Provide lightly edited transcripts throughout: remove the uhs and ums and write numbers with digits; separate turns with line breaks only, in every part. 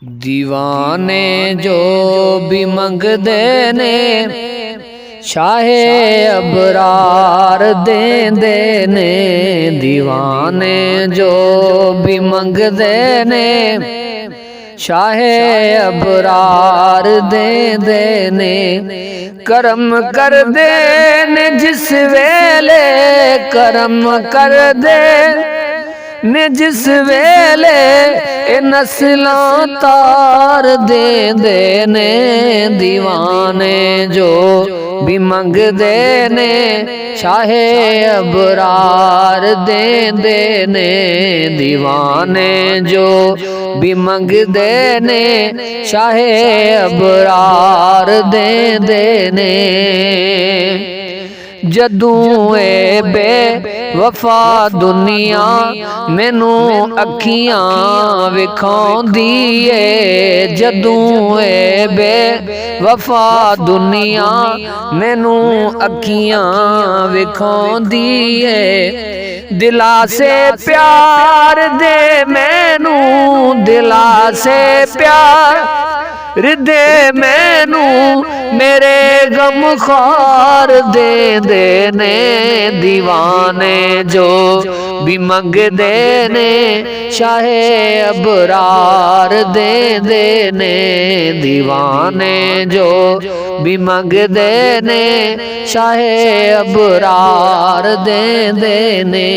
दीवाने जो भी मंगदे ने शाहे अबरार देंदे ने। दीवाने जो भी मंगदे ने शाहे अबरार देंदे ने। करम कर दे ने जिस वेले करम कर दे ने जिस वेले ए नस्लां तार देंदे ने। दीवाने जो भी मंगदे ने शाहे अबरार देंदे ने। दीवाने जो भी मंगदे ने शाहे अबरार देंदे ने। जदों ए बेवफा दुनिया मैनू अखियां विखाउंदी ए। जदों ए बेवफा दुनिया मैनू अखियां विखाउंदी ए। दिला से प्यार दे मैनू दिला से प्यार दे मैनू मेरे गम खार दे ने। दीवाने जो भी मंगदे ने शाहे अबरार दे ने। दीवाने जो भी मंगदे ने शाहे अबरार दे ने।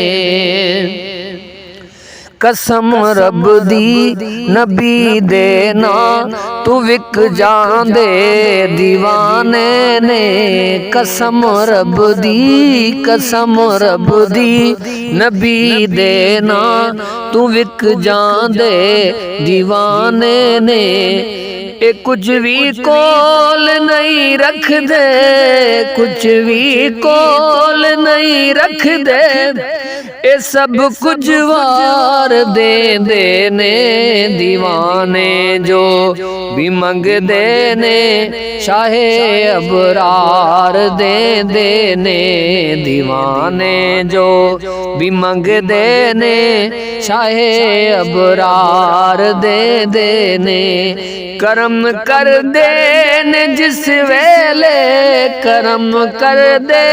कसम रब दी नबी देना तू विक जांदे दीवाने ने। कसम रब दी नबी देना तू विक जांदे दीवाने ने। ए कुछ भी कोल नहीं रख दे कुछ भी कोल नहीं रख दे। ए सब कुछ वार देंदे ने। दीवाने जो भी मंगदे ने शाहे अबरार देंदे ने। दीवाने जो भी मंगदे ने शाहे अबरार देंदे ने। करम कर दे ने जिस वेले करम कर दे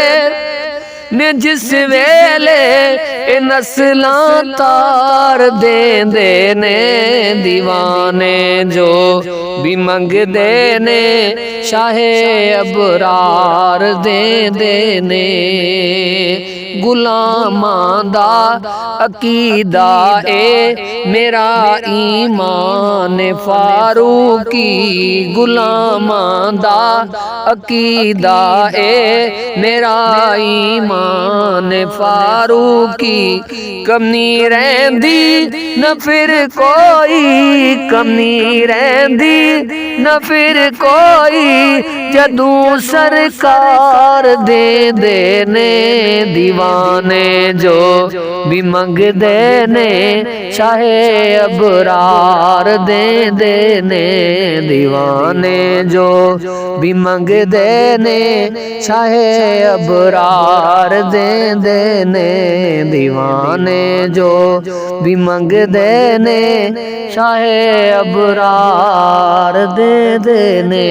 ने जिस वेले ए नस्लां तार देंदे ने। दीवाने जो भी मंगदे ने शाहे अबरार देंदे ने। गुलामां दा अकीदा ए मेरा ईमान फारूकी। गुलामां दा अकीदा ए मेरा ईमान फारूकी। कमी रहिंदी न फिर कोई कमी रहिंदी न फिर कोई जदों सरकार देंदे ने। दीवाने जो भी मंगदे ने शाहे अबरार देंदे ने। दीवाने जो भी मंगदे ने शाहे अबरार देंदे ने। दीवाने जो भी मंगदे ने शाहे अबरार देंदे ने।